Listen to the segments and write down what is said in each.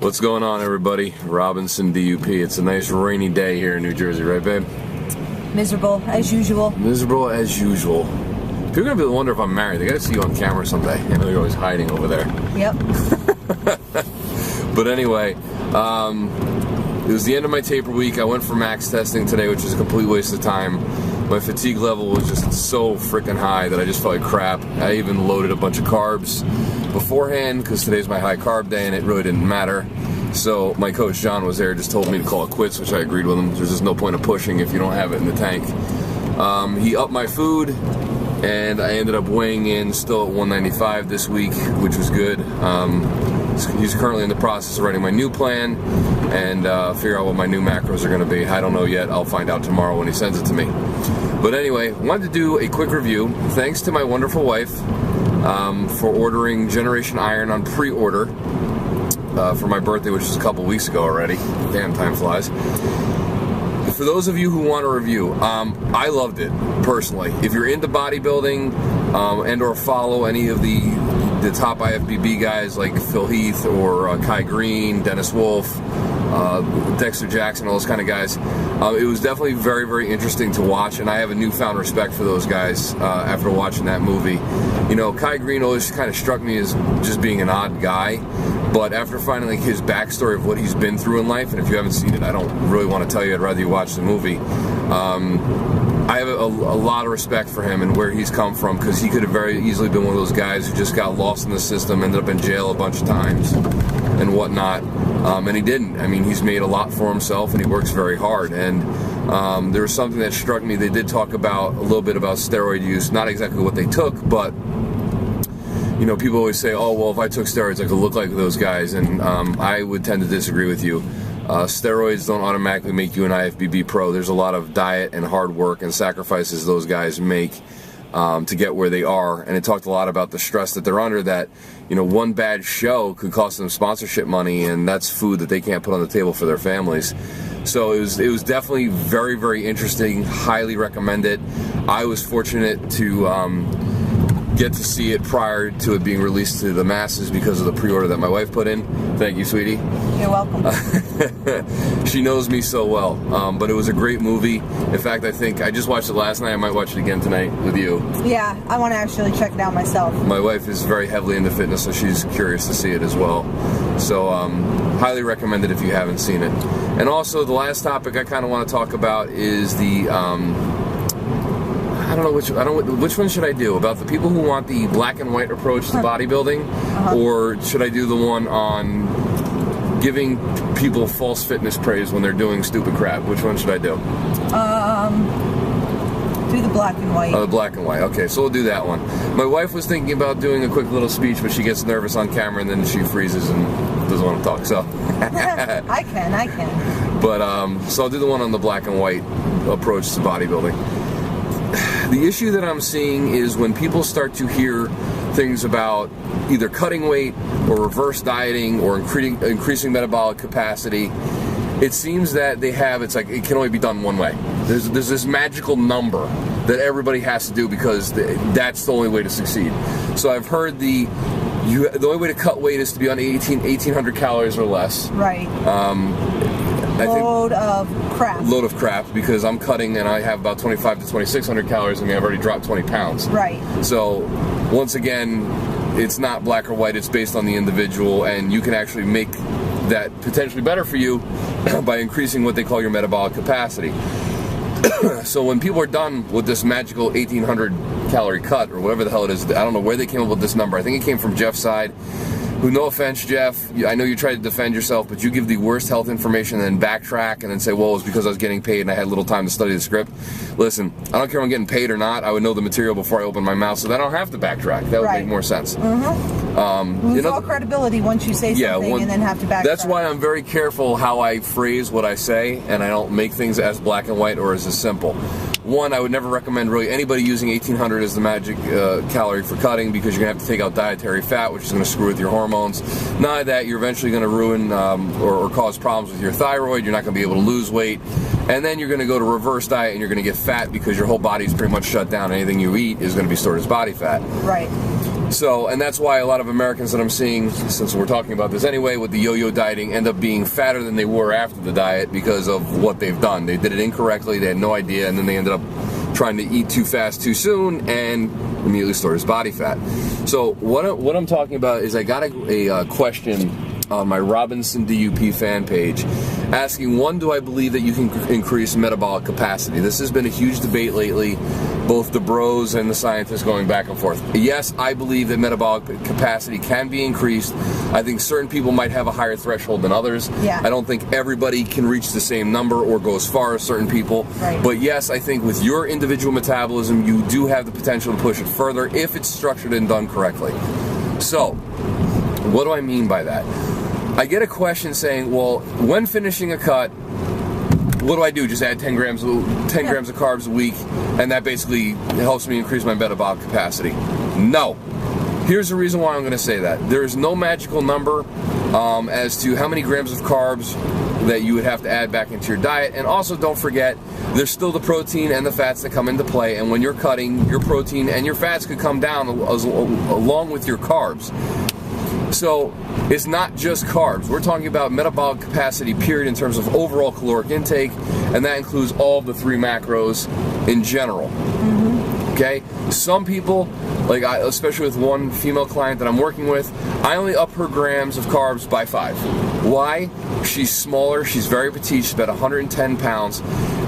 What's going on, everybody? Robinson DUP. It's a nice rainy day here in New Jersey, right, babe? Miserable, as usual. Miserable as usual. People are going to wonder if I'm married. They got to see you on camera someday. I know you're always hiding over there. Yep. But anyway, it was the end of my taper week. I went for max testing today, which was a complete waste of time. My fatigue level was just so freaking high that I just felt like crap. I even loaded a bunch of carbs beforehand because today's my high carb day and it really didn't matter. So my coach John was there, just told me to call it quits, which I agreed with him. There's just no point of pushing if you don't have it in the tank. He upped my food and I ended up weighing in still at 195 this week, which was good. He's currently in the process of writing my new plan and figure out what my new macros are going to be. I don't know yet. I'll find out tomorrow when he sends it to me. But anyway, wanted to do a quick review. Thanks to my wonderful wife for ordering Generation Iron on pre-order for my birthday, which was a couple weeks ago already. Damn, time flies. For those of you who want a review, I loved it, personally. If you're into bodybuilding and or follow any of the top IFBB guys like Phil Heath or Kai Green, Dennis Wolf, Dexter Jackson, all those kind of guys, it was definitely very, very interesting to watch, and I have a newfound respect for those guys after watching that movie. You know, Kai Green always kind of struck me as just being an odd guy, but after finding like his backstory of what he's been through in life, and if you haven't seen it, I don't really want to tell you, I'd rather you watch the movie. I have a lot of respect for him and where he's come from, because he could have very easily been one of those guys who just got lost in the system, ended up in jail a bunch of times and whatnot, and he didn't. I mean, he's made a lot for himself and he works very hard. And there was something that struck me. They did talk about a little bit about steroid use, not exactly what they took, but you know, people always say, oh, well, if I took steroids, I could look like those guys, and I would tend to disagree with you. Steroids don't automatically make you an IFBB pro. There's a lot of diet and hard work and sacrifices those guys make to get where they are, and it talked a lot about the stress that they're under, that, you know, one bad show could cost them sponsorship money, and that's food that they can't put on the table for their families. So it was definitely very, very interesting. Highly recommend it. I was fortunate to get to see it prior to it being released to the masses because of the pre-order that my wife put in. Thank you, sweetie. You're welcome. She knows me so well, but it was a great movie. In fact, I think I just watched it last night. I might watch it again tonight with you. Yeah, I want to actually check it out myself. My wife is very heavily into fitness, so she's curious to see it as well. So highly recommend it if you haven't seen it. And also, the last topic I kind of want to talk about is the I don't know which one should I do, about the people who want the black and white approach to bodybuilding, or should I do the one on giving people false fitness praise when they're doing stupid crap? Which one should I do? Do the black and white. Oh, the black and white. Okay, so we'll do that one. My wife was thinking about doing a quick little speech, but she gets nervous on camera and then she freezes and doesn't want to talk. So I can. But so I'll do the one on the black and white approach to bodybuilding. The issue that I'm seeing is when people start to hear things about either cutting weight or reverse dieting or increasing metabolic capacity, it seems that they have, it's like it can only be done one way. There's this magical number that everybody has to do because that's the only way to succeed. So I've heard the only way to cut weight is to be on 1,800 calories or less. Right. Load of crap, because I'm cutting and I have about 2,500 to 2,600 calories. I mean, I've already dropped 20 pounds. Right. So once again, it's not black or white. It's based on the individual, and you can actually make that potentially better for you by increasing what they call your metabolic capacity. So when people are done with this magical 1,800 calorie cut, or whatever the hell it is, I don't know where they came up with this number. I think it came from Jeff's side. Who, no offense, Jeff, I know you tried to defend yourself, but you give the worst health information and then backtrack and then say, well, it was because I was getting paid and I had little time to study the script. Listen, I don't care if I'm getting paid or not. I would know the material before I open my mouth, so then I don't have to backtrack. That would make more sense. Lose all credibility once you say something and then have to backtrack. That's why I'm very careful how I phrase what I say, and I don't make things as black and white or as simple. One, I would never recommend really anybody using 1,800 as the magic calorie for cutting, because you're going to have to take out dietary fat, which is going to screw with your hormones. Not only that, you're eventually going to ruin or cause problems with your thyroid. You're not going to be able to lose weight. And then you're going to go to reverse diet and you're going to get fat because your whole body's pretty much shut down. Anything you eat is going to be stored as body fat. Right. So, and that's why a lot of Americans that I'm seeing, since we're talking about this anyway, with the yo-yo dieting, end up being fatter than they were after the diet because of what they've done. They did it incorrectly, they had no idea, and then they ended up trying to eat too fast too soon and immediately stored as body fat. So what I'm talking about is I got a question on my Robinson DUP fan page asking, one, do I believe that you can increase metabolic capacity? This has been a huge debate lately, both the bros and the scientists going back and forth. Yes, I believe that metabolic capacity can be increased. I think certain people might have a higher threshold than others. Yeah. I don't think everybody can reach the same number or go as far as certain people. Right. But yes, I think with your individual metabolism, you do have the potential to push it further if it's structured and done correctly. So, what do I mean by that? I get a question saying, well, when finishing a cut, what do I do? Just add 10 grams of carbs a week, and that basically helps me increase my metabolic capacity? No. Here's the reason why I'm going to say that. There is no magical number as to how many grams of carbs that you would have to add back into your diet. And also, don't forget, there's still the protein and the fats that come into play, and when you're cutting, your protein and your fats could come down along with your carbs. So it's not just carbs. We're talking about metabolic capacity, period, in terms of overall caloric intake, and that includes all of the 3 macros in general. Okay? Some people, like especially with one female client that I'm working with, I only up her grams of carbs by 5. Why? She's smaller, she's very petite, she's about 110 pounds,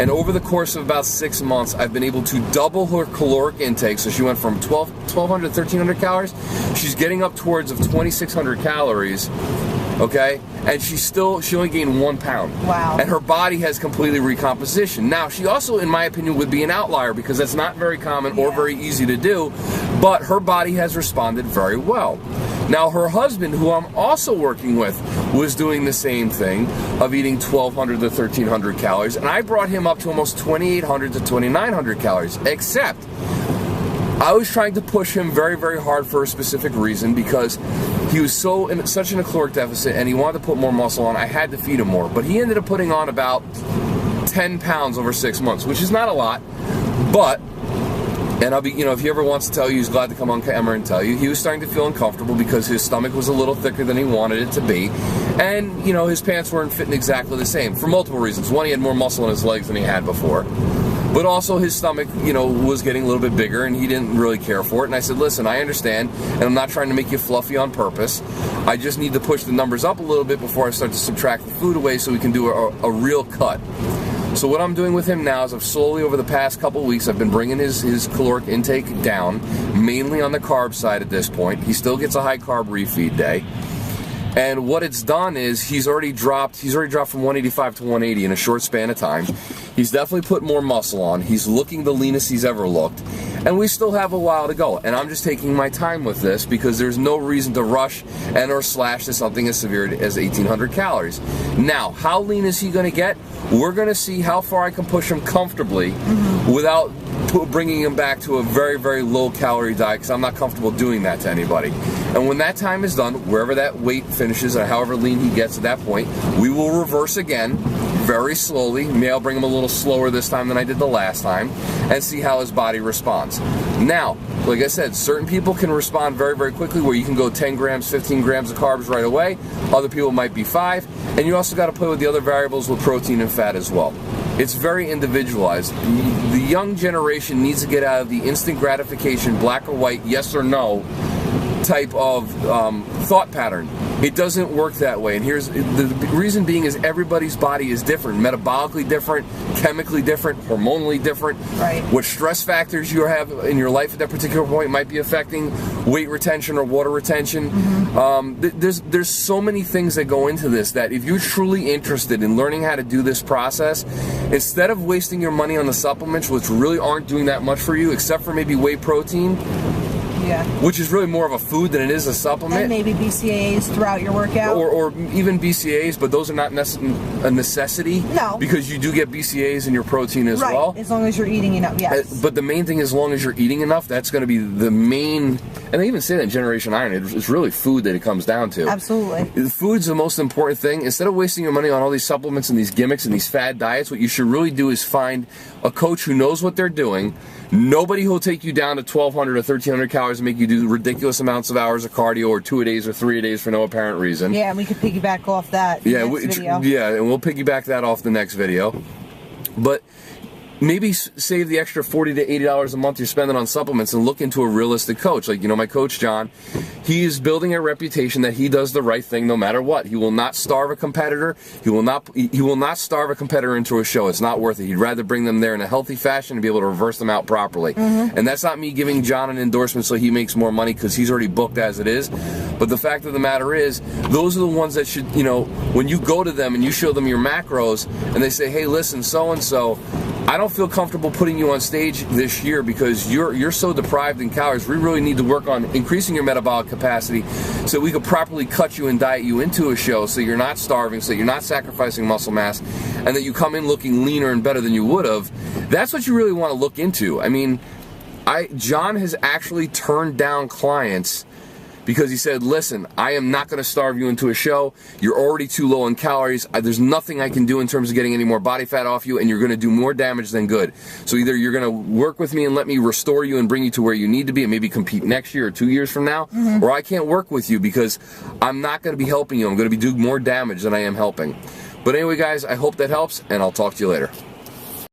and over the course of about 6 months, I've been able to double her caloric intake. So she went from 1,200 to 1,300 calories. She's getting up towards of 2,600 calories, okay? And she only gained 1 pound. Wow. And her body has completely recomposition. Now, she also, in my opinion, would be an outlier because that's not very common or very easy to do, but her body has responded very well. Now, her husband, who I'm also working with, was doing the same thing of eating 1,200 to 1,300 calories, and I brought him up to almost 2,800 to 2,900 calories, except I was trying to push him very, very hard for a specific reason because he was such in a caloric deficit and he wanted to put more muscle on. I had to feed him more, but he ended up putting on about 10 pounds over 6 months, which is not a lot, but, and I'll be, if he ever wants to tell you, he's glad to come on camera and tell you, he was starting to feel uncomfortable because his stomach was a little thicker than he wanted it to be, and, his pants weren't fitting exactly the same for multiple reasons. One, he had more muscle in his legs than he had before, but also his stomach, was getting a little bit bigger and he didn't really care for it. And I said, listen, I understand, and I'm not trying to make you fluffy on purpose. I just need to push the numbers up a little bit before I start to subtract the food away so we can do a real cut. So what I'm doing with him now is I've slowly, over the past couple weeks, I've been bringing his caloric intake down, mainly on the carb side at this point. He still gets a high carb refeed day. And what it's done is he's already dropped from 185 to 180 in a short span of time. He's definitely put more muscle on. He's looking the leanest he's ever looked. And we still have a while to go. And I'm just taking my time with this because there's no reason to rush or slash to something as severe as 1,800 calories. Now, how lean is he going to get? We're going to see how far I can push him comfortably without bringing him back to a very, very low calorie diet because I'm not comfortable doing that to anybody. And when that time is done, wherever that weight finishes or however lean he gets at that point, we will reverse again very slowly. Maybe I'll bring him a little slower this time than I did the last time and see how his body responds. Now, like I said, certain people can respond very, very quickly where you can go 10 grams, 15 grams of carbs right away. Other people might be 5. And you also got to play with the other variables with protein and fat as well. It's very individualized. The young generation needs to get out of the instant gratification, black or white, yes or no type of thought pattern. It doesn't work that way. And here's the reason being is everybody's body is different, metabolically different, chemically different, hormonally different. Right. What stress factors you have in your life at that particular point might be affecting weight retention or water retention. There's so many things that go into this that if you're truly interested in learning how to do this process, instead of wasting your money on the supplements, which really aren't doing that much for you, except for maybe whey protein, which is really more of a food than it is a supplement. And maybe BCAAs throughout your workout. Or even BCAAs, but those are not a necessity. No. Because you do get BCAAs in your protein as well. As long as you're eating enough, yes. But the main thing, as long as you're eating enough, that's going to be the main, and they even say that in Generation Iron, it's really food that it comes down to. Absolutely. Food's the most important thing. Instead of wasting your money on all these supplements and these gimmicks and these fad diets, what you should really do is find a coach who knows what they're doing, Nobody will take you down to 1,200 or 1,300 calories and make you do ridiculous amounts of hours of cardio or 2-a-days or 3-a-days for no apparent reason. Yeah, and we could piggyback off that in the next video. Yeah, and we'll piggyback that off the next video. But maybe save the extra $40 to $80 a month you're spending on supplements and look into a realistic coach. Like, you know, my coach, John, he is building a reputation that he does the right thing no matter what. He will not starve a competitor. He will not starve a competitor into a show. It's not worth it. He'd rather bring them there in a healthy fashion and be able to reverse them out properly. And that's not me giving John an endorsement so he makes more money, because he's already booked as it is. But the fact of the matter is, those are the ones that should, you know, when you go to them and you show them your macros and they say, hey, listen, so-and-so, I don't feel comfortable putting you on stage this year because you're so deprived in calories. We really need to work on increasing your metabolic capacity so we could properly cut you and diet you into a show so you're not starving, so you're not sacrificing muscle mass, and that you come in looking leaner and better than you would have. That's what you really want to look into. I mean, John has actually turned down clients because he said, listen, I am not going to starve you into a show. You're already too low in calories. There's nothing I can do in terms of getting any more body fat off you, and you're going to do more damage than good. So either you're going to work with me and let me restore you and bring you to where you need to be and maybe compete next year or 2 years from now, or I can't work with you because I'm not going to be helping you. I'm going to be doing more damage than I am helping. But anyway, guys, I hope that helps, and I'll talk to you later.